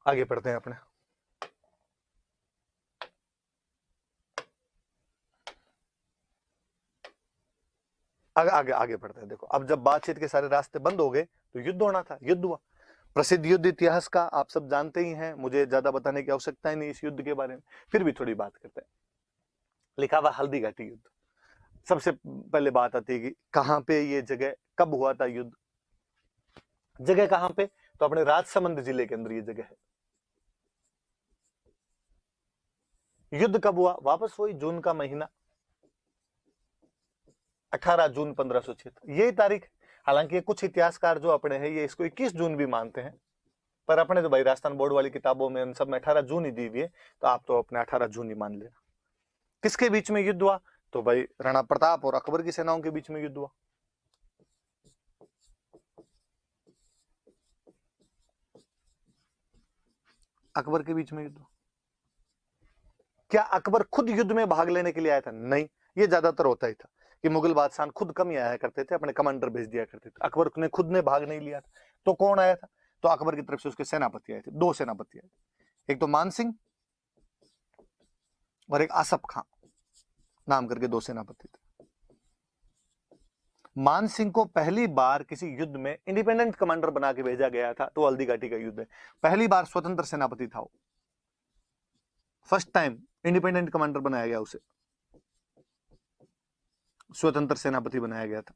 आगे पढ़ते हैं अपने। आगे आगे आगे बढ़ते हैं। देखो, अब जब बातचीत के सारे रास्ते बंद हो गए तो युद्ध होना था, युद्ध हुआ। प्रसिद्ध युद्ध इतिहास का आप सब जानते ही हैं, मुझे ज्यादा बताने की आवश्यकता ही नहीं इस युद्ध के बारे में, फिर भी थोड़ी बात करते हैं। लिखा हुआ हल्दी घाटी युद्ध। सबसे पहले बात आती है कि कहां पे ये जगह, कब हुआ था युद्ध। जगह कहां पे, तो अपने राजसमंद जिले के अंदर ये जगह है। युद्ध कब हुआ, वापस वही जून का महीना, 18 जून 1576 यही तारीख। हालांकि कुछ इतिहासकार जो अपने हैं ये इसको 21 जून भी मानते हैं, पर अपने तो भाई राजस्थान बोर्ड वाली किताबों में उन सब में 18 जून ही दी हुई है, तो आप तो अपने 18 जून ही मान लेना। किसके बीच में युद्ध हुआ, तो भाई राणा प्रताप और अकबर की सेनाओं के बीच में युद्ध हुआ। अकबर के बीच में युद्ध हुआ। क्या अकबर खुद युद्ध में भाग लेने के लिए आया था, नहीं। ये ज्यादातर होता ही था कि मुगल बादशाह खुद कम ही आया करते थे, अपने कमांडर भेज दिया करते थे। अकबर ने खुद ने भाग नहीं लिया था। तो कौन आया था, तो अकबर की तरफ से उसके सेनापति आए थे, दो सेनापति आए थे। एक तो मान सिंह और एक आसफ खां नाम करके दो सेनापति थे। मान सिंह को पहली बार किसी युद्ध में इंडिपेंडेंट कमांडर बना के भेजा गया था, तो हल्दी घाटी का युद्ध है। पहली बार स्वतंत्र सेनापति था वो, फर्स्ट टाइम इंडिपेंडेंट कमांडर बनाया गया, उसे स्वतंत्र सेनापति बनाया गया था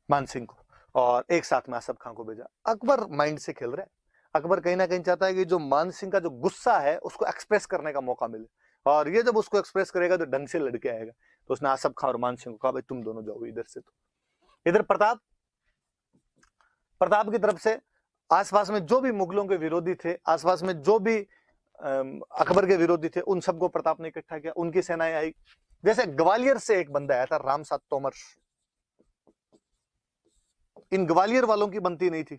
मान सिंह को, और एक साथ में आसफ खां को भेजा। अकबर माइंड से खेल रहा है। अकबर कहीं ना कहीं चाहता है कि जो मान सिंह का जो गुस्सा है उसको एक्सप्रेस करने का मौका मिले, और ये जब उसको एक्सप्रेस करेगा तो ढंग से लड़के आएगा। तो उसने आसफ खां और मान सिंह को कहा, भाई तुम दोनों जाओ इधर से। तो इधर प्रताप प्रताप की तरफ से आसपास में जो भी मुगलों के विरोधी थे, आसपास में जो भी अकबर के विरोधी थे, उन सबको प्रताप ने इकट्ठा किया, उनकी सेनाएं आई। जैसे ग्वालियर से एक बंदा आया था, रामसात तोमर। इन ग्वालियर वालों की बनती नहीं थी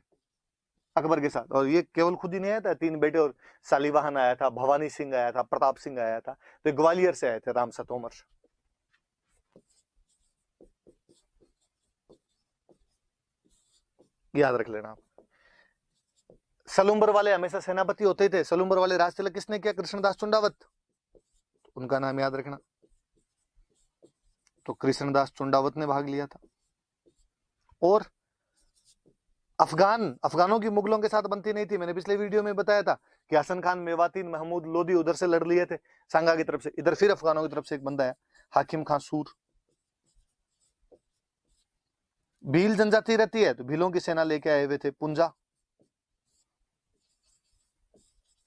अकबर के साथ, और ये केवल खुद ही नहीं आया था, तीन बेटे और सालीवाहन आया था, भवानी सिंह आया था, प्रताप सिंह आया था। तो ग्वालियर से आए थे रामसात तोमर। याद रख लेना आप। सलूम्बर वाले हमेशा सेनापति होते थे। सलूम्बर वाले राज तिलक किसने किया, कृष्णदास चुंडावत, उनका नाम याद रखना। तो कृष्णदास चुंडावत ने भाग लिया था। और अफगानों की मुगलों के साथ बनती नहीं थी। मैंने पिछले वीडियो में बताया था कि हसन खान मेवातीन महमूद लोदी उधर से लड़ लिए थे सांगा की तरफ से, इधर फिर अफगानों की तरफ से एक बंदा है हाकिम खान सूर। भील जनजाति रहती है, तो भीलों की सेना लेके आए हुए थे पुंजा।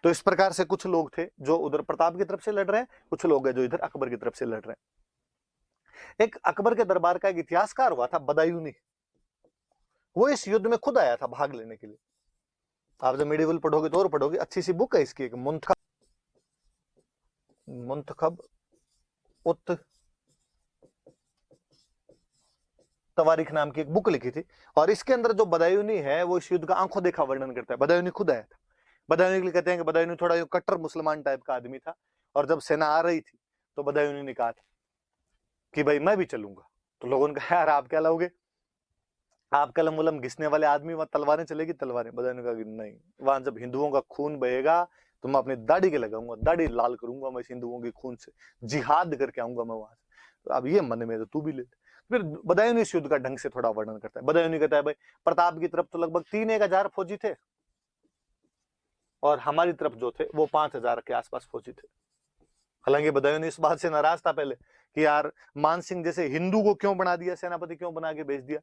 तो इस प्रकार से कुछ लोग थे जो उधर प्रताप की तरफ से लड़ रहे हैं, कुछ लोग हैं जो इधर अकबर की तरफ से लड़ रहे हैं। एक अकबर के दरबार का एक इतिहासकार हुआ था बदायूनी, वो इस युद्ध में खुद आया था भाग लेने के लिए। आप जब मेडिवल पढ़ोगे तो और पढ़ोगे, अच्छी सी बुक है इसकी, एक मुंतखब उत तवारीख नाम की एक बुक लिखी थी, और इसके अंदर जो बदायूनी है वो इस युद्ध का आंखों देखा वर्णन करता है। बदायूनी खुद आया था। बदायूनी के लिए कहते हैं कि बदायूनी थोड़ा कट्टर मुसलमान टाइप का आदमी था, और जब सेना आ रही थी तो बदायूनी ने कहा था कि भाई मैं भी चलूंगा। तो लोगों ने कहा, यार आप क्या लाओगे, आप कलम वलम घिसने वाले आदमी, वहां तलवारें चलेगी तलवारें। बदायूनी ने कहा कि नहीं, वहां जब हिंदुओं का खून बहेगा तो मैं अपनी दाढ़ी के लगाऊंगा, दाढ़ी लाल करूंगा मैं हिंदुओं के खून से, जिहाद करके आऊंगा मैं वहां से। तो अब ये मन में, तो तू भी ले। फिर बदायूनी इस युद्ध का ढंग से थोड़ा वर्णन करता है। बदायूनी कहता है, भाई प्रताप की तरफ तो लगभग 3-1 हजार फौजी थे, और हमारी तरफ जो थे वो 5,000 के आसपास फौजी थे। हालांकि बदायूनी इस बात से नाराज था पहले कि यार मान सिंह जैसे हिंदू को क्यों बना दिया, सेनापति क्यों बना के भेज दिया,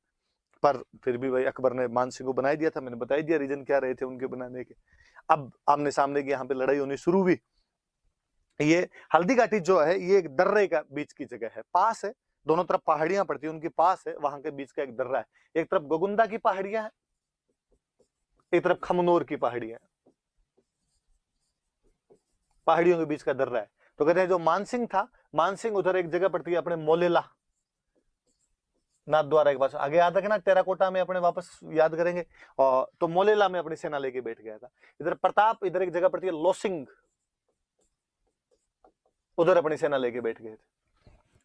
पर फिर भी भाई अकबर ने मान सिंह को बना दिया था। मैंने बता दिया रीजन क्या रहे थे उनके बनाने के। अब आमने सामने की यहाँ पे लड़ाई होनी शुरू हुई। ये हल्दी घाटी जो है ये एक दर्रे का बीच की जगह है, पास है, दोनों तरफ पहाड़ियां पड़ती है, उनके पास है, वहां के बीच का एक दर्रा है। एक तरफ गोगुंदा की पहाड़ियां है, एक तरफ खमनोर की पहाड़ियां है, पहाड़ियों के बीच का दर्रा है। तो कहते हैं जो मानसिंह था, मानसिंह उधर एक जगह पड़ती है अपने मोलेला नाथ द्वारा के पास, आगे याद रखना, टेराकोटा में अपने वापस याद करेंगे। और तो मोलेला में अपनी सेना लेके बैठ गया था। इधर प्रताप, इधर एक जगह पड़ती है लोसिंग, उधर अपनी सेना लेके बैठ गए थे।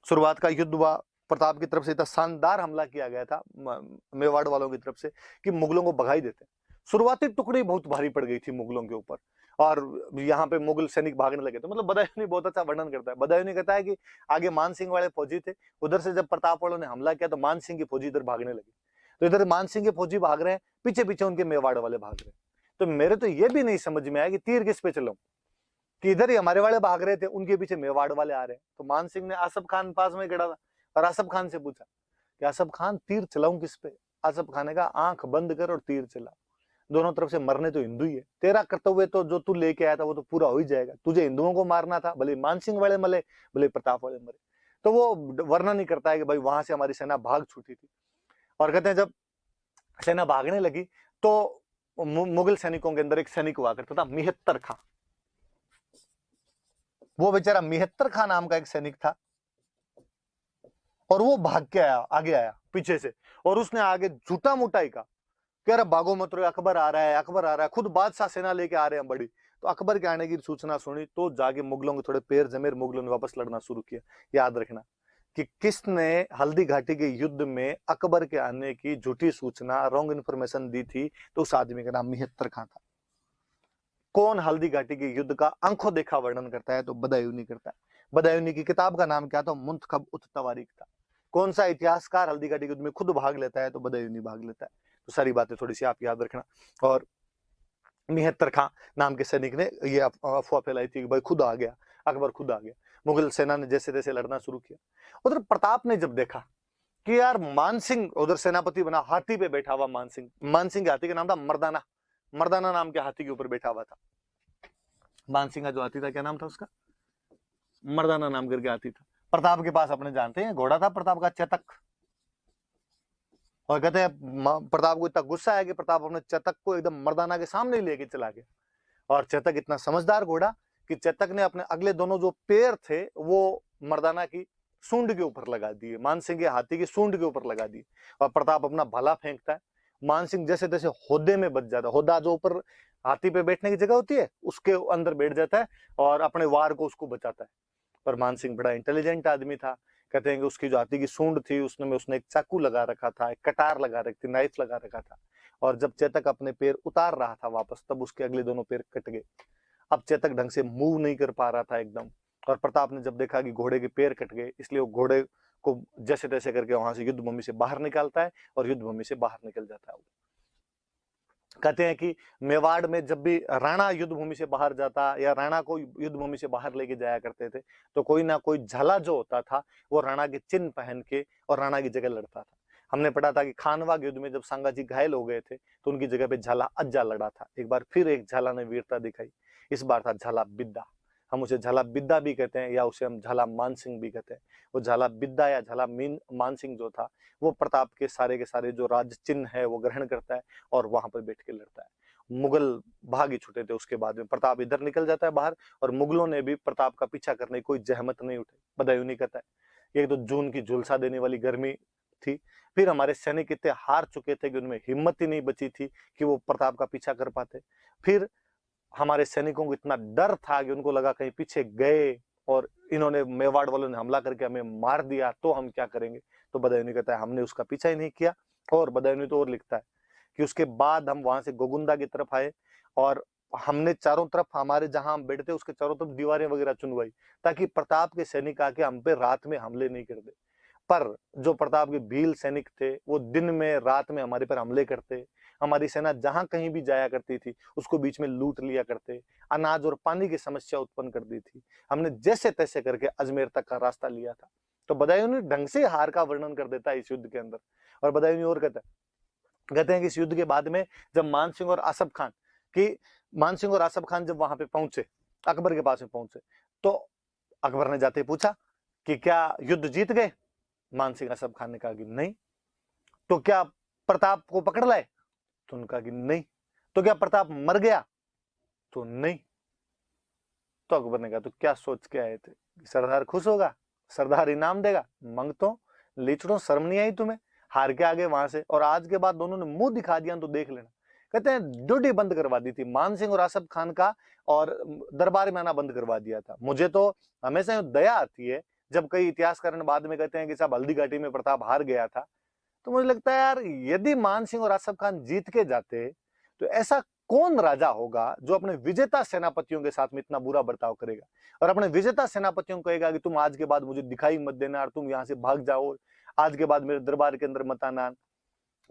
शुरुआत का युद्ध हुआ, प्रताप की तरफ से इतना शानदार हमला किया गया था मेवाड़ वालों की तरफ से कि मुगलों को भगा ही देते। शुरुआती टुकड़ी बहुत भारी पड़ गई थी मुगलों के ऊपर, और यहाँ पे मुगल सैनिक भागने लगे। तो मतलब बदायूंनी बहुत अच्छा वर्णन करता है। बदायूंनी कहता है कि आगे मान सिंह वाले फौजी थे, उधर से जब प्रताप वालों ने हमला किया तो मान सिंह की फौजी इधर भागने लगी। तो इधर मान सिंह के फौजी भाग रहे हैं, पीछे पीछे उनके मेवाड़ वाले भाग रहे हैं। तो मेरे तो ये भी नहीं समझ में आया कि तीर किस पे चलाऊं, कि इधर ही हमारे वाले भाग रहे थे, उनके पीछे मेवाड़ वाले आ रहे हैं। तो मान सिंह ने आसफ खान पास में खड़ा था और आसफ खान से पूछा कि आसफ खान तीर चलाऊं किस पे? आसफ खान ने कहा आंख बंद कर और तीर चला, दोनों तरफ से मरने तो हिंदू ही है, तेरा कर्तव्य तो जो तू लेके आया था वो तो पूरा हो ही जाएगा, तुझे हिंदुओं को मारना था, भले मान सिंह वाले मरे भले प्रताप वाले मरे। तो वो वर्णन नहीं करता है कि भाई वहां से हमारी सेना भाग छूटी थी। और कहते हैं जब सेना भागने लगी तो मुगल सैनिकों के अंदर एक सैनिक हुआ करता था मिहत्तर खां। वो बेचारा मिहत्तर खां नाम का एक सैनिक था, और वो भाग के आया, आगे आया पीछे से, और उसने आगे झूठा मोटा ही कहा कह रहा भागो मत रो, अकबर आ रहा है, अकबर आ रहा है, खुद बादशाह सेना लेके आ रहे हैं बड़ी। तो अकबर के आने की सूचना सुनी तो जाके मुगलों के थोड़े पैर जमे, मुगलों ने वापस लड़ना शुरू किया। याद रखना कि किसने हल्दी घाटी के युद्ध में अकबर के आने की झूठी सूचना, रॉन्ग इन्फॉर्मेशन दी थी, तो उस आदमी का नाम मिहत्तर खां था। कौन हल्दी घाटी के युद्ध का आंखों देखा वर्णन करता है? तो बदायूनी करता है। बदायूनी की किताब का नाम क्या था? मुंतखब उत तवारीख था। कौन सा इतिहासकार हल्दी घाटी के युद्ध में खुद भाग लेता है? तो बदायूनी भाग लेता है। तो सारी बातें थोड़ी सी आप याद रखना। और मिहत्तर खां नाम के सैनिक ने ये अफवाह फैलाई थी कि भाई खुद आ गया, अकबर खुद आ गया। मुगल सेना ने जैसे तैसे लड़ना शुरू किया। उधर प्रताप ने जब देखा कि यार मानसिंह उधर सेनापति बना, हाथी पे बैठा हुआ मानसिंह, मानसिंह के हाथी का नाम था मर्दाना, मर्दाना नाम के हाथी के ऊपर बैठा हुआ था। मानसिंह का जो हाथी था क्या नाम था उसका? मर्दाना नाम करके हाथी था। प्रताप के पास अपने जानते हैं घोड़ा था प्रताप का, चेतक। और कहते हैं प्रताप को इतना गुस्सा है कि प्रताप अपने चेतक को एकदम मर्दाना के सामने ही लेके चला गया। और चेतक इतना समझदार घोड़ा कि चेतक ने अपने अगले दोनों जो पैर थे वो मर्दाना की सूंड के ऊपर लगा दिए, मानसिंह के हाथी की सूंड के ऊपर लगा दिए। और प्रताप अपना भला फेंकता है, मानसिंह जैसे तैसे होदे में बच जाता है। होदा जो ऊपर हाथी पे बैठने की जगह होती है उसके अंदर बैठ जाता है और अपने वार को उसको बचाता है। पर मानसिंह बड़ा इंटेलिजेंट आदमी था। कहते हैं कि उसकी जो हाथी की सूंड थी उसने एक चाकू लगा रखा था, एक कटार लगा रखी थी, नाइफ लगा रखा था। और जब चेतक अपने पैर उतार रहा था वापस, तब उसके अगले दोनों पैर कट गए। अब चेतक ढंग से मूव नहीं कर पा रहा था एकदम। और प्रताप ने जब देखा कि घोड़े के पैर कट गए, इसलिए वो घोड़े को जैसे तैसे करके वहां से युद्ध भूमि से बाहर निकालता है और युद्ध भूमि से बाहर निकल जाता है। कहते हैं कि मेवाड़ में जब भी राणा युद्ध भूमि से बाहर जाता या राणा को युद्ध भूमि से बाहर लेके जाया करते थे, तो कोई ना कोई झाला जो होता था वो राणा के चिन्ह पहन के और राणा की जगह लड़ता था। हमने पढ़ा था कि खानवा युद्ध में जब संगाजी घायल हो गए थे तो उनकी जगह पे झाला अज्जा लड़ा था। एक बार फिर एक झाला ने वीरता दिखाई, इस बार था झाला बिद्दा। हम उसे झाला बिद्दा भी कहते हैं या उसे हम झाला मानसिंह भी कहते हैं। वो झाला बिद्दा या झाला मानसिंह जो था वो प्रताप के सारे जो राज चिन्ह है वो ग्रहण करता है और वहां पर बैठ के लड़ता है। मुगल भाग ही छूटे थे उसके बाद में, प्रताप इधर निकल जाता है बाहर और मुगलों ने भी प्रताप का पीछा करने की कोई जहमत नहीं उठाई। बदायूं कहता है एक तो जून की झुलसा देने वाली गर्मी थी, फिर हमारे सैनिक इतने हार चुके थे कि उनमें हिम्मत ही नहीं बची थी कि वो प्रताप का पीछा कर पाते। फिर हमारे सैनिकों को इतना डर था कि उनको लगा कहीं पीछे गए और इन्होंने मेवाड़ वालों ने हमला करके हमें मार दिया तो हम क्या करेंगे। तो बदायूं कहता है हमने उसका पीछा ही नहीं किया। और बदायूं तो और लिखता है कि उसके बाद हम वहां से गोगुंदा की तरफ आए और हमने चारों तरफ हमारे जहां हम बैठते उसके चारों तरफ दीवारें वगैरह चुनवाई ताकि प्रताप के सैनिक आके हम पे रात में हमले नहीं कर दे। पर जो प्रताप के भील सैनिक थे वो दिन में रात में हमारे पर हमले करते, हमारी सेना जहां कहीं भी जाया करती थी उसको बीच में लूट लिया करते, अनाज और पानी की समस्या उत्पन्न कर दी थी। हमने जैसे तैसे करके अजमेर तक का रास्ता लिया था। तो बदायूं ढंग से हार का वर्णन कर देता है इस युद्ध के अंदर। और बदायूं और कहते हैं कि इस युद्ध के बाद में जब मानसिंह और आसफ खान जब वहां पे पहुंचे, अकबर के पास में पहुंचे, तो अकबर ने जाते पूछा कि क्या युद्ध जीत गए? मानसिंह आसफ खान ने कहा कि नहीं। तो क्या प्रताप को पकड़ लाए? तो उन्होंने कहा कि नहीं। तो क्या प्रताप मर गया? तो नहीं। तो अकबर ने कहा तो क्या सोच के आए थे? सरदार खुश होगा, सरदार इनाम देगा, मंगतो लीचड़ो, शर्म नहीं आई तुम्हें? हार के आगे वहां से, और आज के बाद दोनों ने मुंह दिखा दिया तो देख लेना। कहते हैं ड्यूटी बंद करवा दी थी मानसिंह और आसफ खान का, और दरबार में आना बंद करवा दिया था। मुझे तो हमेशा दया आती है जब कई इतिहासकार बाद में कहते हैं कि साहब हल्दी घाटी में प्रताप हार गया था। तो मुझे लगता है यार यदि मान सिंह और आसफ खान जीत के जाते तो ऐसा कौन राजा होगा जो अपने विजेता सेनापतियों के साथ में इतना बुरा बर्ताव करेगा और अपने विजेता सेनापतियों को कहेगा कि तुम आज के बाद मुझे दिखाई मत देना और तुम यहां से भाग जाओ, आज के बाद मेरे दरबार के अंदर मत आना।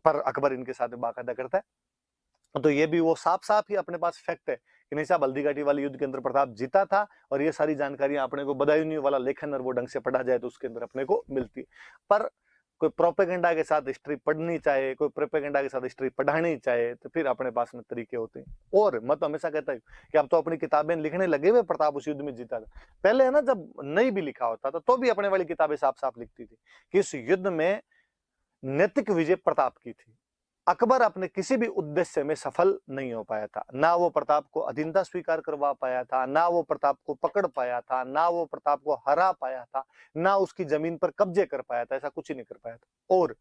पर अकबर इनके साथ बाकायदा करता है। तो ये भी वो साफ साफ ही अपने पास फैक्ट है कि नहीं साहब, हल्दी घाटी वाले युद्ध के अंदर प्रताप जीता था, और ये सारी जानकारियां अपने को बदायूं वाला लेखन और वो ढंग से पढ़ा जाए तो उसके अंदर अपने को मिलती है। पर कोई प्रोपेगेंडा के साथ हिस्ट्री पढ़नी चाहे, कोई प्रोपेगेंडा के साथ हिस्ट्री पढ़ानी चाहे, तो फिर अपने पास में तरीके होते हैं। और मैं तो हमेशा कहता हूँ कि अब तो अपनी किताबें लिखने लगे हुए प्रताप उस युद्ध में जीता था। पहले है ना, जब नहीं भी लिखा होता था तो भी अपने वाली किताबें साफ साफ लिखती थी कि इस युद्ध में नैतिक विजय प्रताप की थी। अकबर अपने किसी भी उद्देश्य में सफल नहीं हो पाया था। ना वो प्रताप को अधीनता स्वीकार करवा पाया था, ना वो प्रताप को पकड़ पाया था, ना वो प्रताप को हरा पाया था, ना उसकी जमीन पर कब्जे कर पाया था, ऐसा कुछ ही नहीं कर पाया था। और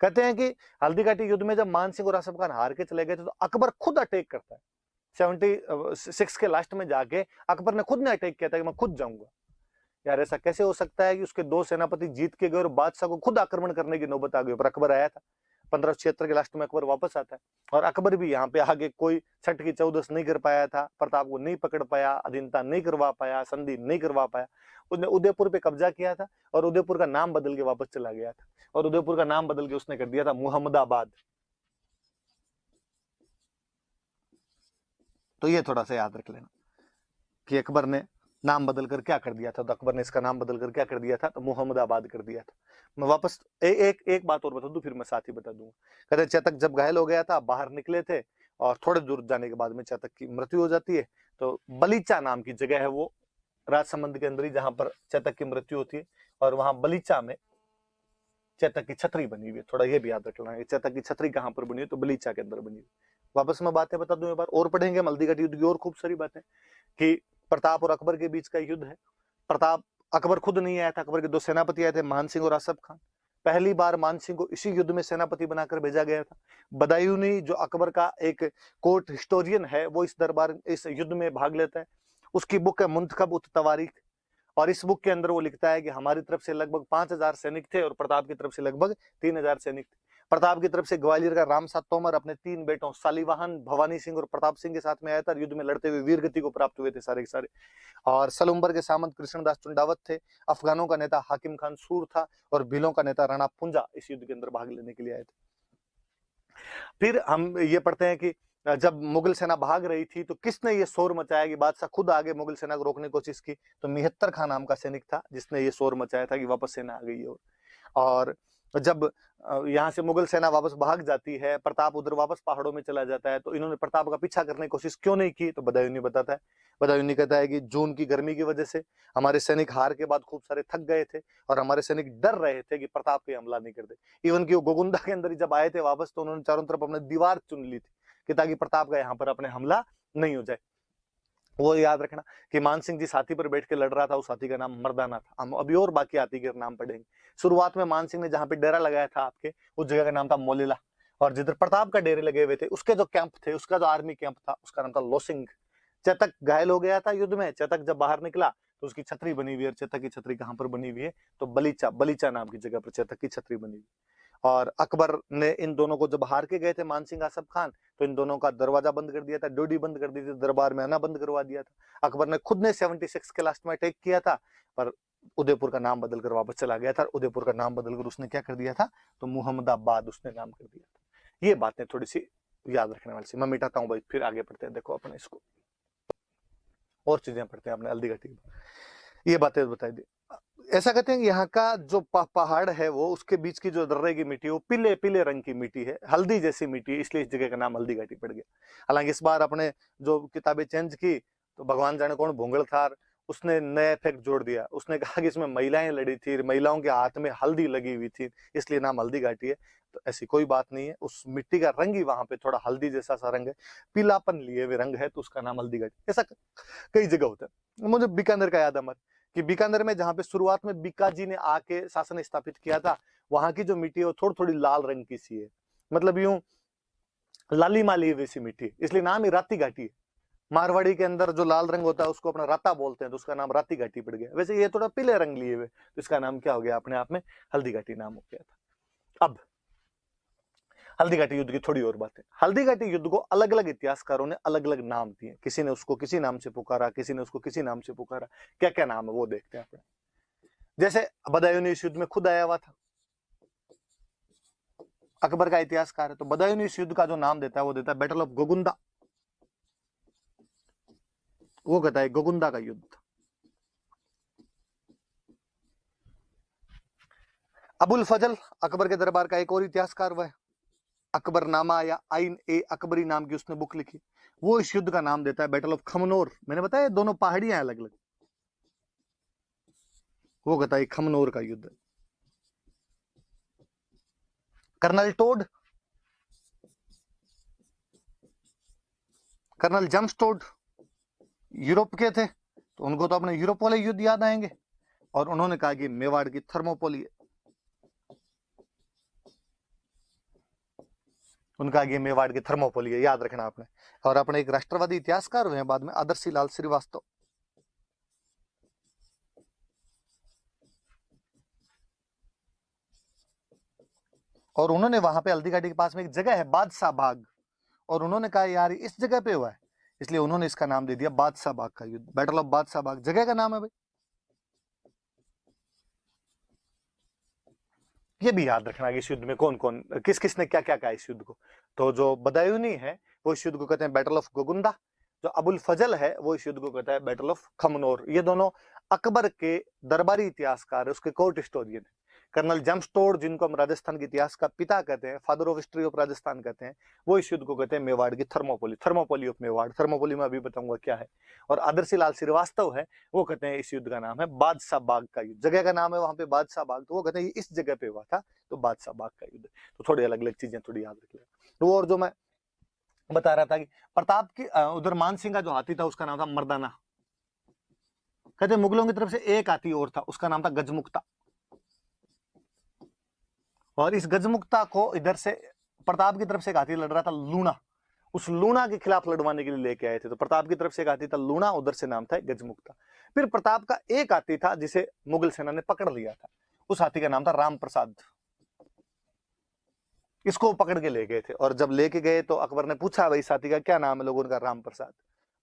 कहते हैं कि हल्दी घाटी युद्ध में जब मान सिंह और आसफ खान हार के चले गए थे तो अकबर खुद अटैक करता है। 76 के लास्ट में जाके अकबर ने खुद ने अटैक किया था कि मैं खुद जाऊंगा। यार ऐसा कैसे हो सकता है कि उसके 2 सेनापति जीत के गए और बादशाह को खुद आक्रमण करने की नौबत आ गई, पर अकबर आया था। 1576 के लास्ट में अकबर वापस आता है और अकबर भी यहाँ पे आगे कोई छठ की चौदस नहीं कर पाया था, प्रताप को नहीं पकड़ पाया, अधीनता नहीं करवा पाया, संधि नहीं करवा पाया। उसने उदयपुर पे कब्जा किया था और उदयपुर का नाम बदल के वापस चला गया था, और उदयपुर का नाम बदल के उसने कर दिया था मुहम्मदाबाद। तो ये थोड़ा सा याद रख लेना कि अकबर ने नाम बदल कर क्या कर दिया था। तो अकबर ने इसका नाम बदल कर क्या कर दिया था, तो मुहम्मदाबाद कर दिया था। मैं वापस एक बात और बता दूं, फिर मैं साथ ही बता दूंगा। कहते चेतक जब घायल हो गया था, बाहर निकले थे और थोड़े दूर जाने के बाद में चेतक की मृत्यु हो जाती है। तो बलीचा नाम की जगह है वो राजसमंद के अंदर ही, जहां पर चेतक की मृत्यु होती है, और वहां बलीचा में चेतक की छतरी बनी हुई है। थोड़ा ये भी याद रखना है, चेतक की छतरी कहां पर बनी है, तो बलीचा के अंदर बनी हुई। वापस मैं बातें बता दूं एक बार और, पढ़ेंगे हल्दी घाटी युद्ध की और खूब सारी बातें कि प्रताप और अकबर के बीच का युद्ध है। प्रताप, अकबर खुद नहीं आया था, अकबर के 2 सेनापति आए थे, मान सिंह और आसफ खान। पहली बार मान सिंह को इसी युद्ध में सेनापति बनाकर भेजा गया था। बदायूनी जो अकबर का एक कोर्ट हिस्टोरियन है, वो इस युद्ध में भाग लेता है। उसकी बुक है मुंतखब उत तवारीख, और इस बुक के अंदर वो लिखता है कि हमारी तरफ से लगभग 5000 सैनिक थे और प्रताप की तरफ से लगभग 3000 सैनिक थे। प्रताप की तरफ से ग्वालियर का रामसात तोमर अपने 3 बेटों सालीवाहन, भवानी सिंह और प्रताप सिंह के साथ में आया था। युद्ध में लड़ते हुए वीर गति को प्राप्त हुए थे सारे के सारे। और सलुम्बर के सामंत कृष्णदास चुंडावत थे। अफगानों का नेता हाकिम खान सूर था और भीलों का नेता राणा पुंजा इस युद्ध के अंदर भाग लेने के लिए आए थे। फिर हम ये पढ़ते हैं कि जब मुगल सेना भाग रही थी तो किसने ये शोर मचाया कि बादशाह खुद आगे मुगल सेना को रोकने की कोशिश की, तो मिहत्तर खान नाम का सैनिक था जिसने ये शोर मचाया था कि वापस सेना आ गई है। और जब यहाँ से मुगल सेना वापस भाग जाती है, प्रताप उधर वापस पहाड़ों में चला जाता है, तो इन्होंने प्रताप का पीछा करने की कोशिश क्यों नहीं की, तो बदायूनी बताता है। बदायूनी कहता है कि जून की गर्मी की वजह से हमारे सैनिक हार के बाद खूब सारे थक गए थे और हमारे सैनिक डर रहे थे कि प्रताप पे हमला नहीं कर दे। इवन कि वो गोगुंदा के अंदर जब आए थे वापस, तो उन्होंने चारों तरफ अपने दीवार चुन ली थी कि ताकि प्रताप का यहाँ पर अपने हमला नहीं हो जाए। वो याद रखना कि मान सिंह जिस हाथी पर बैठ के लड़ रहा था, उस हाथी का नाम मर्दाना था। हम अभी और बाकी हाथी के नाम पढ़ेंगे। शुरुआत में मान सिंह ने जहां पे डेरा लगाया था आपके, उस जगह का नाम था मोलेला, और जिधर प्रताप का डेरे लगे हुए थे उसके जो कैंप थे, उसका जो आर्मी कैंप था, उसका नाम था लोसिंग। चेतक घायल हो गया था युद्ध में। चेतक जब बाहर निकला तो उसकी छतरी बनी हुई है। चेतक की छतरी कहां पर बनी हुई है, तो बलीचा, बलीचा नाम की जगह पर चेतक की छतरी बनी हुई। और अकबर ने इन दोनों को जब हार के गए थे, मान सिंह आसफ खान, तो इन दोनों का दरवाजा बंद कर दिया था, ड्योढ़ी बंद कर दी थी, दरबार में आना बंद करवा दिया था। अकबर ने खुद ने 76 के लास्ट में अटैक किया था, पर उदयपुर का नाम बदलकर वापस चला गया था। उदयपुर का नाम बदलकर उसने क्या कर दिया था, तो मुहम्मदाबाद उसने नाम कर दिया था। ये बातें थोड़ी सी याद रखने वाली सी। मैं मिटाता हूँ भाई, फिर आगे पढ़ते हैं। देखो अपन इसको और चीजें पढ़ते हैं अपने हल्दी घाटी। ये बातें बताई दी। ऐसा कहते हैं कि यहाँ का जो पहाड़ है वो, उसके बीच की जो दर्रे की मिट्टी, वो पीले पीले रंग की मिट्टी है, हल्दी जैसी मिट्टी, इसलिए इस जगह का नाम हल्दी घाटी पड़ गया। हालांकि इस बार अपने जो किताबें चेंज की, तो भगवान जाने कौन भोंगल था, उसने नया इफेक्ट जोड़ दिया। उसने कहा कि इसमें महिलाएं लड़ी थी, महिलाओं के हाथ में हल्दी लगी हुई थी, इसलिए नाम हल्दी घाटी है। तो ऐसी कोई बात नहीं है, उस मिट्टी का रंग ही वहां पे थोड़ा हल्दी जैसा सा रंग है, पीलापन लिए हुए रंग है, तो उसका नाम हल्दी घाटी। ऐसा कई जगह होता है। मुझे बीकानेर का याद है मत, कि बीकानेर में जहां पे शुरुआत में बीका जी ने आके शासन स्थापित किया था, वहां की जो मिट्टी है वो थोड़ी थोड़ी लाल रंग की सी है, मतलब यूं लाली माली वैसी मिट्टी, इसलिए नाम ही राती घाटी है। मारवाड़ी के अंदर जो लाल रंग होता है उसको अपना राता बोलते हैं, तो उसका नाम राती घाटी पड़ गया। वैसे ये थोड़ा पीले रंग लिए हुए, तो इसका नाम क्या हो गया, अपने आप में हल्दी घाटी नाम हो गया था। अब हल्दी घाटी युद्ध की थोड़ी और बातें। हल्दी घाटी युद्ध को अलग अलग इतिहासकारों ने अलग अलग नाम दिए, किसी ने उसको किसी नाम से पुकारा, किसी ने उसको किसी नाम से पुकारा। क्या क्या नाम है वो देखते हैं अपने। जैसे बदायूं इस युद्ध में खुद आया हुआ था, अकबर का इतिहासकार है, तो बदायूं इस युद्ध का जो नाम देता है वो देता है बैटल ऑफ गोगुंदा। वो कहता है गोगुंदा का युद्ध। अबुल फजल अकबर के दरबार का एक और इतिहासकार वह है, अकबरनामा या आइन ए अकबरी नाम की उसने बुक लिखी। वो इस युद्ध का नाम देता है बैटल ऑफ खमनोर। मैंने बताया दोनों पहाड़ियां अलग अलग। वो कहता है खमनोर का युद्ध। Colonel Tod, colonel James Tod Europe के थे, तो उनको तो अपने यूरोप वाले युद्ध याद आएंगे, और उन्होंने कहा कि मेवाड़ की थर्मोपोली है। उनका ये मेवाड़ की थर्मोपोली है, याद रखना आपने। और अपने एक राष्ट्रवादी इतिहासकार हुए हैं बाद में, आदर्शी लाल श्रीवास्तव। और उन्होंने वहां पे हल्दी घाटी के पास में एक जगह है बादशाह बाग, और उन्होंने कहा यार इस जगह पे हुआ है, इसलिए उन्होंने इसका नाम दे दिया बादशाह बाग का युद्ध। बैटल ऑफ बादशाह बाग जगह का नाम है भाई। ये भी याद रखना कि इस युद्ध में कौन कौन किस किस ने क्या क्या कहा इस युद्ध को। तो जो बदायूनी है वो इस युद्ध को कहते हैं बैटल ऑफ गोगुंदा, जो अबुल फजल है वो इस युद्ध को कहता है बैटल ऑफ खमनोर। ये दोनों अकबर के दरबारी इतिहासकार है, उसके कोर्ट हिस्टोरियन है। कर्नल जेम्स टोड, जिनको हम राजस्थान के इतिहास का पिता कहते हैं, father of history of Rajasthan कहते हैं, वो इस युद्ध को कहते हैं मेवाड़ की Thermopylae, Thermopylae of Mewar. Thermopylae में अभी बताऊंगा क्या है। और आदर्शी लाल श्रीवास्तव है, वो कहते हैं इस युद्ध का नाम है बादशाह बाग का युद्ध। जगह का नाम है वहां पे बादशाह बाग, तो वो कहते हैं इस जगह पे हुआ था, तो बादशाह बाग का युद्ध। तो थोड़ी अलग अलग चीजें थोड़ी याद रख लें। तो और जो मैं बता रहा था कि प्रताप की उधर मान सिंह का जो हाथी था उसका नाम था मर्दाना। कहते मुगलों की तरफ से एक हाथी और था, उसका नाम था गजमुक्ता। और इस गजमुक्ता को इधर से प्रताप की तरफ से एक हाथी लड़ रहा था लूणा, उस लूणा के खिलाफ लड़वाने के लिए लेके आए थे। तो प्रताप की तरफ से एक हाथी था लूणा, उधर से नाम था गजमुक्ता। फिर प्रताप का एक हाथी था जिसे मुगल सेना ने पकड़ लिया था, उस हाथी का नाम था राम प्रसाद। इसको पकड़ के ले गए थे, और जब लेके गए तो अकबर ने पूछा भाई साथी का क्या नाम है, लोगों ने कहा राम प्रसाद।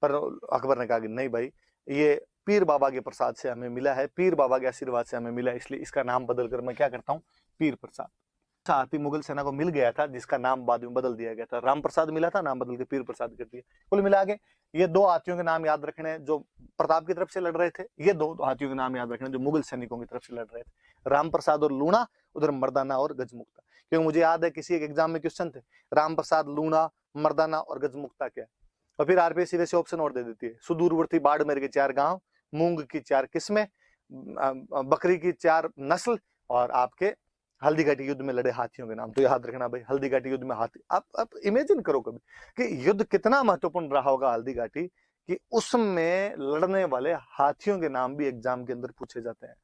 पर अकबर ने कहा कि नहीं भाई, ये पीर बाबा के प्रसाद से हमें मिला है, पीर बाबा के आशीर्वाद से हमें मिला है, इसलिए इसका नाम बदल कर मैं क्या करता हूँ, पीर प्रसाद। हाथी मुगल सेना को मिल गया था जिसका नाम बाद में बदल दिया गया था, राम प्रसाद मिला था, नाम बदल के पीर प्रसाद कर दिया। कुल मिला के ये दो हाथियों के नाम याद रखने जो प्रताप की तरफ से लड़ रहे थे, ये दो हाथियों के नाम याद रखने जो मुगल सैनिकों की तरफ से लड़ रहे थे, राम प्रसाद और लूणा, उधर मर्दाना और गजमुक्ता। क्योंकि मुझे याद है किसी एक एग्जाम में क्वेश्चन थे, राम प्रसाद, लूणा, मर्दाना और गजमुक्ता क्या। और फिर आरपीएससी वैसे ऑप्शन और दे देती है, सुदूरवर्ती बाड़मेर के 4 गांव, मूंग की 4 किस्में, बकरी की 4 नस्ल, और आपके हल्दी घाटी युद्ध में लड़े हाथियों के नाम। तो याद रखना भाई, हल्दी घाटी युद्ध में हाथी। आप इमेजिन करो कभी कि युद्ध कितना महत्वपूर्ण रहा होगा हल्दी घाटी, कि उसमें लड़ने वाले हाथियों के नाम भी एग्जाम के अंदर पूछे जाते हैं।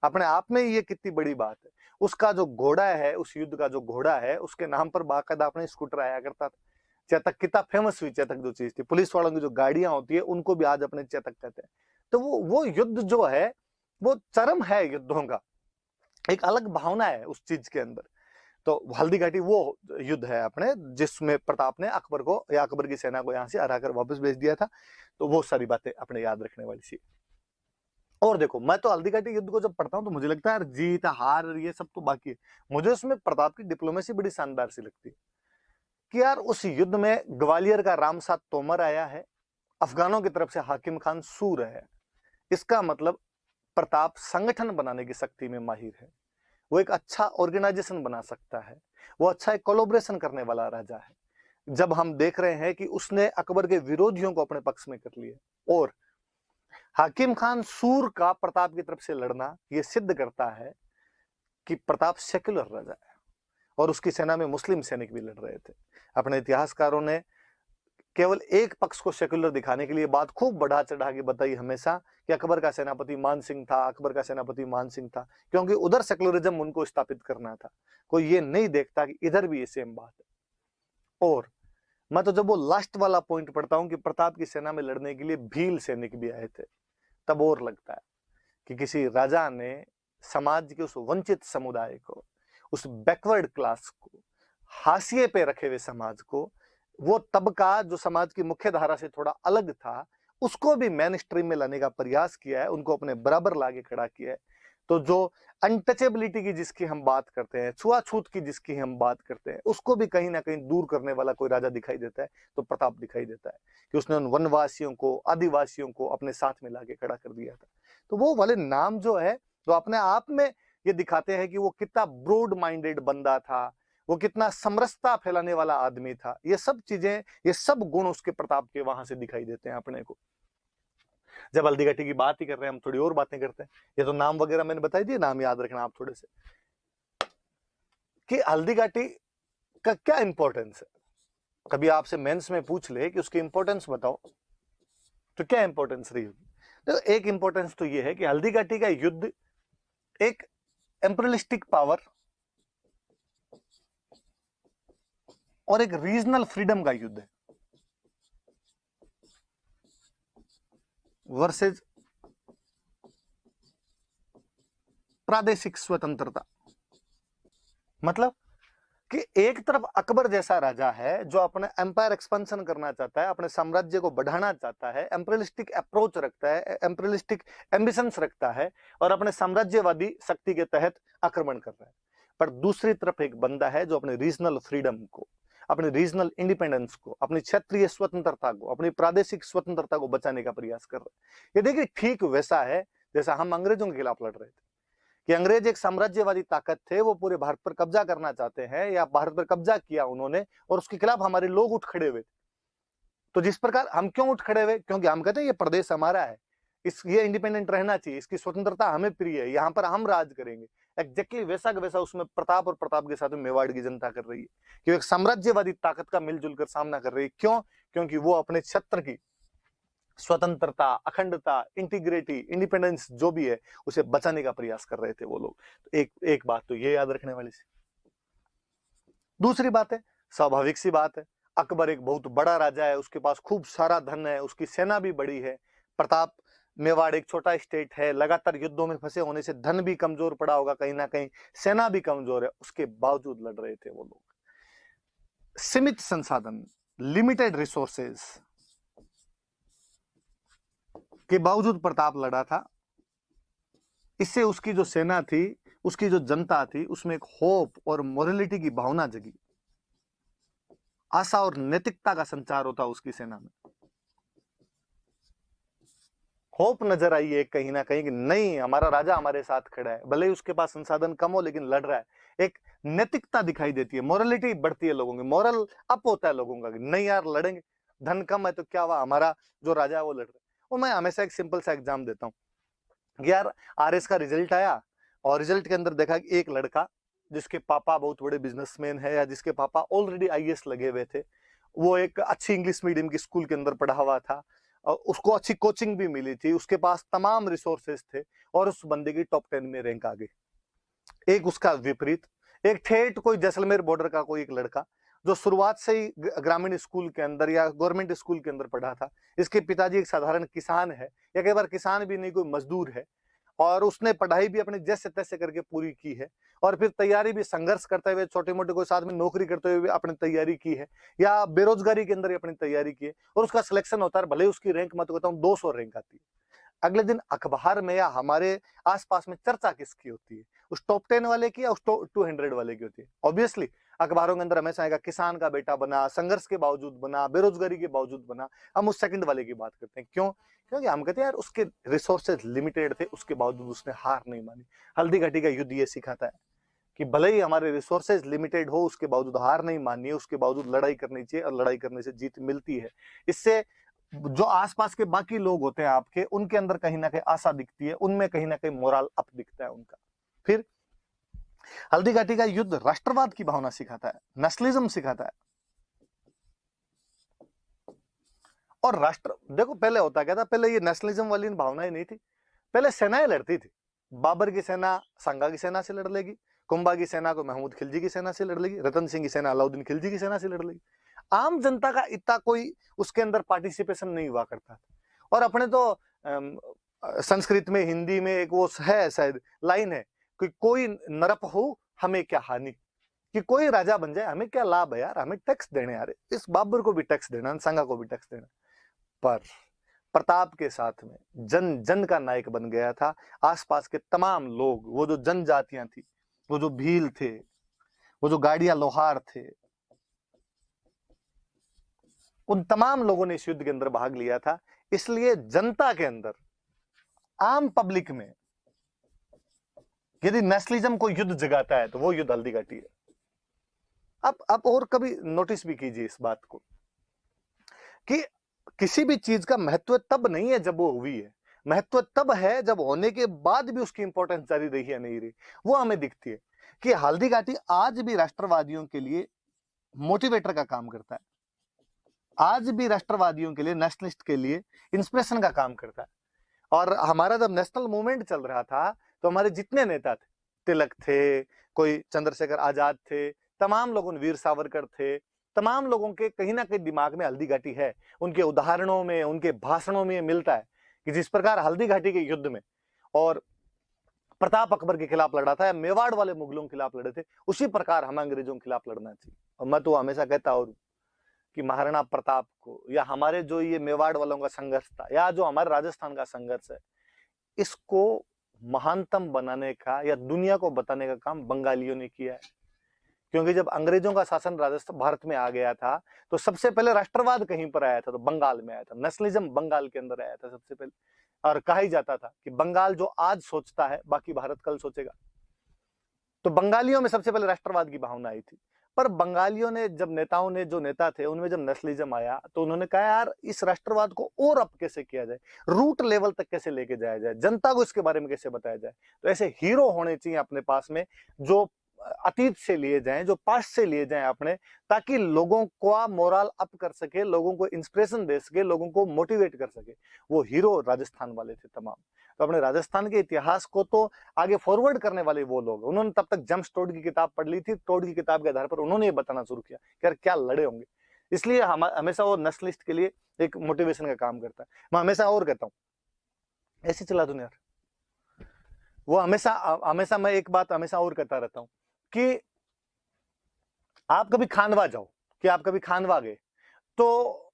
अपने आप में ये कितनी बड़ी बात है। उसका जो घोड़ा है, उस युद्ध का जो घोड़ा है, उसके नाम पर बाकायदा अपने स्कूटर आया करता था। चेतक कितना फेमस हुई, चेतक जो चीज थी, पुलिस वालों की जो गाड़ियां होती है उनको भी आज अपने चेतक कहते हैं। तो वो युद्ध जो है वो चरम है युद्धों का, एक अलग भावना है उस चीज के अंदर। तो हल्दी घाटी वो युद्ध है अपने, जिसमें प्रताप ने अकबर को या अकबर की सेना को यहां से हराकर वापस भेज दिया था। तो वो सारी बातें अपने याद रखने वाली सी। और देखो, मैं तो हल्दी घाटी युद्ध को जब पढ़ता हूँ तो मुझे लगता है यार जीत हार ये सब तो बाकी है, मुझे उसमें प्रताप की डिप्लोमेसी बड़ी शानदार सी लगती है। कि यार उस युद्ध में ग्वालियर का रामसात तोमर आया है, अफगानों की तरफ से हाकिम खान सूर है। इसका मतलब प्रताप संगठन बनाने की शक्ति में माहिर है, वो एक अच्छा ऑर्गेनाइजेशन बना सकता है, वो अच्छा एक कोलैबोरेशन करने वाला राजा है। जब हम देख रहे हैं कि उसने अकबर के विरोधियों को अपने पक्ष में कर लिया, और हाकिम खान सूर का प्रताप की तरफ से लड़ना यह सिद्ध करता है कि प्रताप सेक्युलर राजा है। और उसकी सेना में मुस्लिम सैनिक भी लड़ रहे थे। अपने इतिहासकारों ने केवल एक पक्ष को सेक्युलर दिखाने के लिए बात खूब बढ़ा चढ़ा के बताई हमेशा कि अकबर का सेनापति मान सिंह था, अकबर का सेनापति मान सिंह था, क्योंकि उधर सेक्युलरिज्म उनको स्थापित करना था। कोई ये नहीं देखता कि इधर भी ये सेम बात है। और मैं तो जब वो लास्ट वाला पॉइंट पढ़ता हूं कि प्रताप की सेना में लड़ने के लिए भील सैनिक भी आए थे, तब और लगता है कि किसी राजा ने समाज के उस वंचित समुदाय को, उस बैकवर्ड क्लास को हाशिए पे रखे हुए समाज को, वो तबका जो समाज की मुख्य धारा से थोड़ा अलग था, उसको भी मेन स्ट्रीम में लाने का प्रयास किया है, उनको अपने बराबर लाके खड़ा किया है। तो जो अनटचेबिलिटी की जिसकी हम बात करते हैं, छुआछूत की जिसकी हम बात करते हैं, उसको भी कहीं ना कहीं दूर करने वाला कोई राजा दिखाई देता है तो प्रताप दिखाई देता है कि उसने उन वनवासियों को, आदिवासियों को अपने साथ में लाके खड़ा कर दिया था। तो वो वाले नाम जो है, जो अपने आप में ये दिखाते हैं कि वो कितना ब्रॉड माइंडेड बंदा था, वो कितना समरसता फैलाने वाला आदमी था। ये सब चीजें, ये सब गुण उसके प्रताप के वहां से दिखाई देते हैं अपने को। जब हल्दी घाटी की बात ही कर रहे हैं, हम थोड़ी और बातें करते हैं। ये तो नाम वगैरह मैंने बताई दिए, नाम याद रखना आप थोड़े से, कि हल्दी घाटी का क्या इंपॉर्टेंस है। कभी आपसे मेंस में पूछ ले कि उसकी इंपॉर्टेंस बताओ, तो क्या इंपॉर्टेंस रही होगी। तो एक इंपॉर्टेंस तो ये है कि हल्दी घाटी का युद्ध एक एम्परियलिस्टिक पावर और एक रीजनल फ्रीडम का युद्ध है वर्सेज प्रादेशिक स्वतंत्रता। मतलब कि एक तरफ अकबर जैसा राजा है जो अपने एम्पायर एक्सपेंशन करना चाहता है, अपने साम्राज्य को बढ़ाना चाहता है, एम्परियलिस्टिक अप्रोच रखता है, एम्परियलिस्टिक एम्बिशंस रखता है और अपने साम्राज्यवादी शक्ति के तहत आक्रमण कर रहा है। पर दूसरी तरफ एक बंदा है जो अपने रीजनल फ्रीडम को, अपने रीजनल इंडिपेंडेंस को, अपनी क्षेत्रीय स्वतंत्रता को, अपनी प्रादेशिक स्वतंत्रता को बचाने का प्रयास कर रहा है। ये देखिए ठीक वैसा है जैसा हम अंग्रेजों के खिलाफ लड़ रहे थे कि अंग्रेज एक साम्राज्यवादी ताकत थे, वो पूरे भारत पर कब्जा करना चाहते हैं या भारत पर कब्जा किया उन्होंने और उसके खिलाफ हमारे लोग उठ खड़े हुए। तो जिस प्रकार हम क्यों उठ खड़े हुए, क्योंकि हम कहते हैं ये प्रदेश हमारा है, ये इंडिपेंडेंट रहना चाहिए, इसकी स्वतंत्रता हमें प्रिय है, यहाँ पर हम राज करेंगे। एग्जैक्टली वैसा का वैसा उसमें प्रताप और प्रताप के साथ में मेवाड़ की जनता कर रही है कि एक साम्राज्यवादी ताकत का मिलजुल कर सामना कर रही है। क्यों? क्योंकि वो अपने क्षेत्र की स्वतंत्रता, अखंडता, इंटीग्रिटी, इंडिपेंडेंस जो भी है उसे बचाने का प्रयास कर रहे थे वो लोग। तो एक बात तो ये याद रखने वाली सी। दूसरी बात है, स्वाभाविक सी बात है, अकबर एक बहुत बड़ा राजा है, उसके पास खूब सारा धन है, उसकी सेना भी बड़ी है। प्रताप, मेवाड़ एक छोटा स्टेट है, लगातार युद्धों में फंसे होने से धन भी कमजोर पड़ा होगा कहीं ना कहीं, सेना भी कमजोर है, उसके बावजूद लड़ रहे थे वो लोग। सीमित संसाधन, लिमिटेड रिसोर्सेज के बावजूद प्रताप लड़ा था। इससे उसकी जो सेना थी, उसकी जो जनता थी, उसमें एक होप और मोरलिटी की भावना जगी, आशा और नैतिकता का संचार होता उसकी सेना में। होप नजर आई है कहीं ना कहीं कि नहीं, हमारा राजा हमारे साथ खड़ा है, भले ही उसके पास संसाधन कम हो लेकिन लड़ रहा है। एक नैतिकता दिखाई देती है, मोरलिटी बढ़ती है लोगों की, मोरल अप होता है लोगों का कि नहीं यार लड़ेंगे, धन कम है तो क्या हुआ, हमारा जो राजा है वो लड़ रहा है। वो मैं हमेशा एक सिंपल सा एग्जाम देता हूँ। यार आरएस का रिजल्ट आया और रिजल्ट के अंदर देखा कि एक लड़का जिसके पापा बहुत बड़े बिजनेसमैन है या जिसके पापा ऑलरेडी आईएएस लगे हुए थे, वो एक अच्छी इंग्लिश मीडियम की स्कूल के अंदर पढ़ा हुआ था और उसको अच्छी कोचिंग भी मिली थी, उसके पास तमाम रिसोर्सेज थे और उस बंदे की टॉप 10 में रैंक आ गई। एक उसका विपरीत, एक ठेठ कोई जैसलमेर बॉर्डर का कोई एक लड़का जो शुरुआत से ही ग्रामीण स्कूल के अंदर या गवर्नमेंट स्कूल के अंदर पढ़ा था, इसके पिताजी एक साधारण किसान है या कई बार किसान भी नहीं, कोई मजदूर है, और उसने पढ़ाई भी अपने जैसे तैसे करके पूरी की है और फिर तैयारी भी संघर्ष करते हुए, छोटे मोटे कोई साथ में नौकरी करते हुए भी अपनी तैयारी की है या बेरोजगारी के अंदर अपनी तैयारी की है और उसका सिलेक्शन होता है। भले उसकी रैंक मैं तो कहता हूँ 200 रैंक आती है, अगले दिन अखबार में या हमारे आसपास में चर्चा किसकी होती है, उस टॉप 10 वाले की या उस 200 वाले की होती है। ऑब्वियसली अखबारों के अंदर हमेशा आएगा किसान का बेटा बना, संघर्ष के बावजूद बना, बेरोजगारी के बावजूद बना। हम उस सेकंड वाले की बात करते हैं। क्यों? क्योंकि हम कहते हैं यार उसके रिसोर्सेज लिमिटेड थे, उसके बावजूद उसने हार नहीं मानी। हल्दी घाटी का युद्ध ये सिखाता है कि भले ही हमारे रिसोर्सेज लिमिटेड हो, उसके बावजूद हार नहीं माननी है, उसके बावजूद लड़ाई करनी चाहिए और लड़ाई करने से जीत मिलती है। इससे जो आसपास के बाकी लोग होते हैं आपके, उनके अंदर कहीं ना कहीं आशा दिखती है, उनमें कहीं ना कहीं मोरल अप दिखता है उनका। फिर हल्दी घाटी का युद्ध राष्ट्रवाद की भावना सिखाता है, नेशनलिज्म सिखाता है। और राष्ट्र देखो पहले होता क्या था, पहले ये नेशनलिज्म वाली भावनाएं नहीं थी, पहले सेनाएं लड़ती थी। बाबर की सेना सांगा की सेना से लड़ लेगी, कुंभा की सेना को महमूद खिलजी की सेना से लड़ लेगी, रतन सिंह की सेना अलाउद्दीन खिलजी की सेना से लड़ लेगी। आम जनता का इतना कोई उसके अंदर पार्टिसिपेशन नहीं हुआ करता था। और अपने तो संस्कृत में, हिंदी में एक वो है शायद लाइन है कि कोई नरप हो हमें क्या हानि, कि कि कोई राजा बन जाए, हमें क्या लाभ है यार, हमें टैक्स देने यार, इस बाबर को भी टैक्स देना, संगा को भी टैक्स देना। पर प्रताप के साथ में जन जन का नायक बन गया था। आसपास के तमाम लोग, वो जो जनजातियां थी, वो जो भील थे, वो जो गाड़िया लोहार थे, उन तमाम लोगों ने इस युद्ध के अंदर भाग लिया था। इसलिए जनता के अंदर, आम पब्लिक में यदि नेशनलिज्म को युद्ध जगाता है तो वो युद्ध हल्दी घाटी है। अब और कभी नोटिस भी कीजिए इस बात को कि किसी भी चीज का महत्व तब नहीं है जब वो हुई है, महत्व तब है जब होने के बाद भी उसकी इंपॉर्टेंस जारी रही या नहीं रही, वो हमें दिखती है। कि हल्दी घाटी आज भी राष्ट्रवादियों के लिए मोटिवेटर का काम करता है, आज भी राष्ट्रवादियों के लिए, नेशनलिस्ट के लिए इंस्पिरेशन का काम करता है। और हमारा जब नेशनल मूवमेंट चल रहा था तो हमारे जितने नेता थे, तिलक थे, कोई चंद्रशेखर आजाद थे, तमाम लोगों, वीर सावरकर थे, तमाम लोगों के कहीं ना कहीं दिमाग में हल्दी घाटी है। उनके उदाहरणों में, उनके भाषणों में मिलता है कि जिस प्रकार हल्दी घाटी के युद्ध में और प्रताप अकबर के खिलाफ लड़ा था या मेवाड़ वाले मुगलों के खिलाफ लड़े थे, उसी प्रकार हमें अंग्रेजों के खिलाफ लड़ना चाहिए। और मैं तो हमेशा कहता हूं कि महाराणा प्रताप को, या हमारे जो ये मेवाड़ वालों का संघर्ष था, या जो हमारे राजस्थान का संघर्ष है, इसको महानतम बनाने का या दुनिया को बताने का काम बंगालियों ने किया है। क्योंकि जब अंग्रेजों का शासन राजस्थान, भारत में आ गया था, तो सबसे पहले राष्ट्रवाद कहीं पर आया था, तो बंगाल में आया था। नेशनलिज्म बंगाल के अंदर आया था सबसे पहले। और कहा ही जाता था कि बंगाल जो आज सोचता है, बाकी भारत कल सोचेगा। तो बंगालियों में सबसे पहले राष्ट्रवाद की भावना आई थी। पर बंगालियों ने, जब नेताओं ने, जो नेता थे उनमें जब नेशनलिज्म आया, तो उन्होंने कहा यार इस राष्ट्रवाद को और अप कैसे किया जाए, रूट लेवल तक कैसे लेके जाया जाए, जनता को इसके बारे में कैसे बताया जाए। तो ऐसे हीरो होने चाहिए अपने पास में, जो अतीत से लिए जाएं, जो पास्ट से लिए जाएं अपने, ताकि लोगों का मोरल अप कर सके, लोगों को इंस्पिरेशन दे सके, लोगों को मोटिवेट कर सके। वो हीरो राजस्थान वाले थे तमाम। तो अपने राजस्थान के इतिहास को तो आगे फॉरवर्ड करने वाले वो लोग, उन्होंने तब तक जेम्स टोड की किताब पढ़ ली थी। टोड की किताब के आधार पर उन्होंने ये बताना शुरू किया कि यार क्या लड़े होंगे। इसलिए हम हमेशा वो नेशनलिस्ट के लिए एक मोटिवेशन का काम करता है। मैं हमेशा और कहता हूँ ऐसे चला दूं यार, वो हमेशा हमेशा मैं एक बात हमेशा और कहता रहता हूँ कि आप कभी खानवा जाओ, कि आप कभी खानवा गए, तो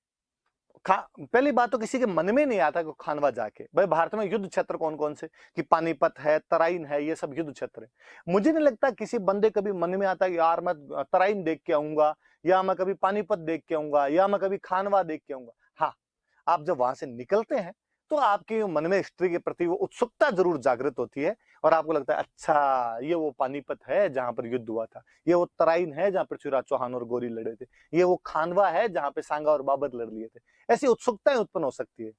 पहली बात तो किसी के मन में नहीं आता कि खानवा जाके, भाई भारत में युद्ध क्षेत्र कौन कौन से, कि पानीपत है, तराइन है, ये सब युद्ध क्षेत्र है। मुझे नहीं लगता किसी बंदे कभी मन में आता कि यार मैं तराइन देख के आऊंगा, या मैं कभी पानीपत देख के आऊंगा, या मैं कभी खानवा देख के आऊंगा। हाँ, आप जब वहां से निकलते हैं तो आपके मन में हिस्ट्री के प्रति वो उत्सुकता जरूर जागृत होती है, और आपको लगता है अच्छा ये वो पानीपत है जहां पर युद्ध हुआ था, ये वो तराइन है जहां पृथ्वीराज चौहान और गोरी लड़े थे, ये वो खानवा है जहां पे सांगा और बाबर लड़ लिए थे। ऐसी उत्सुकताएं उत्पन्न हो सकती है।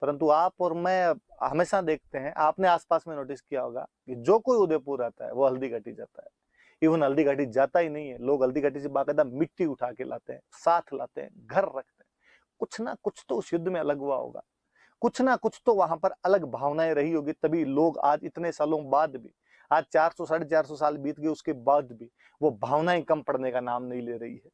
परंतु आप और मैं हमेशा देखते हैं, आपने आसपास में नोटिस किया होगा कि जो कोई उदयपुर आता है वो हल्दी घाटी जाता है। इवन हल्दी घाटी जाता ही नहीं है, लोग हल्दी घाटी से बाकायदा मिट्टी उठा के लाते हैं, साथ लाते हैं, घर रखते हैं। कुछ ना कुछ तो उस युद्ध में अलग हुआ होगा, कुछ ना कुछ तो वहां पर अलग भावनाएं रही होगी, तभी लोग आज इतने सालों बाद भी, आज 400 450 साल बीत गए उसके बाद भी वो भावनाएं कम पड़ने का नाम नहीं ले रही है।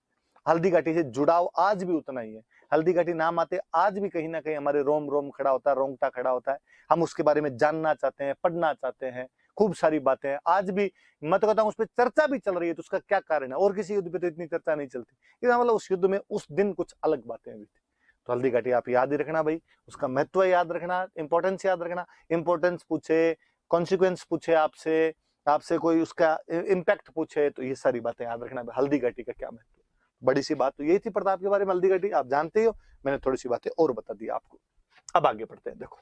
हल्दी घाटी से जुड़ाव आज भी उतना ही है। हल्दी घाटी नाम आते आज भी कहीं ना कहीं हमारे रोम रोम खड़ा होता है, रोंगटा खड़ा होता है। हम उसके बारे में जानना चाहते हैं, पढ़ना चाहते हैं, खूब सारी बातें हैं आज भी। मैं तो कहता हूँ उस पर चर्चा भी चल रही है, तो उसका क्या कारण है? और किसी युद्ध पे तो इतनी चर्चा नहीं चलती, इसका मतलब उस युद्ध में उस दिन कुछ अलग बातें हुई थी। तो हल्दी घाटी आप याद ही रखना भाई, उसका महत्व याद रखना, इंपॉर्टेंस याद रखना। इंपॉर्टेंस पूछे, कॉन्सिक्वेंस पूछे आपसे, आपसे कोई उसका इम्पैक्ट पूछे, तो ये सारी बातें याद रखना हल्दी घाटी का क्या महत्व। बड़ी सी बात तो यही थी प्रताप के बारे में, हल्दी घाटी आप जानते ही हो, मैंने थोड़ी सी बातें और बता दी आपको। अब आगे बढ़ते हैं। देखो